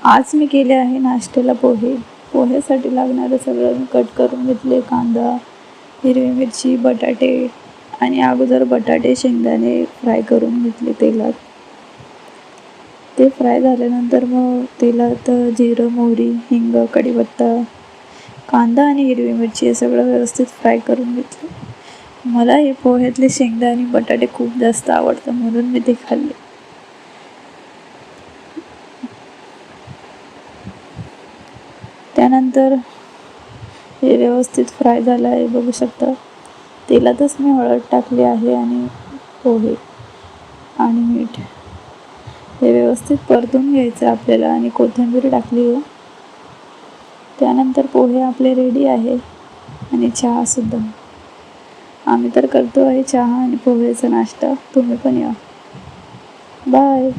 आज मी केले आहे नाश्त्याला पोहे. पोह्यासाठी लागणारं सगळं मी कट करून घेतले. कांदा, हिरवी मिरची, बटाटे आणि अगोदर बटाटे शेंगदाणे फ्राय करून घेतले तेलात. ते फ्राय झाल्यानंतर मग तेलात जिरं, मोहरी, हिंग, कढीपत्ता, कांदा आणि हिरवी मिरची हे सगळं व्यवस्थित फ्राय करून घेतलं. मला हे पोह्यातले शेंगदाणे आणि बटाटे खूप जास्त आवडतं म्हणून मी ते खाल्ले. त्यानंतर हे व्यवस्थित फ्राय झालं आहे बघू शकता. तेलातच मी हळद टाकली आहे आणि पोहे आणि मीठ हे व्यवस्थित परतून घ्यायचं आपल्याला आणि कोथिंबीर टाकली आहे. त्यानंतर पोहे आपले रेडी आहे आणि चहासुद्धा. आम्ही तर करतो आहे चहा आणि पोहेचा नाश्ता. तुम्ही पण या. बाय.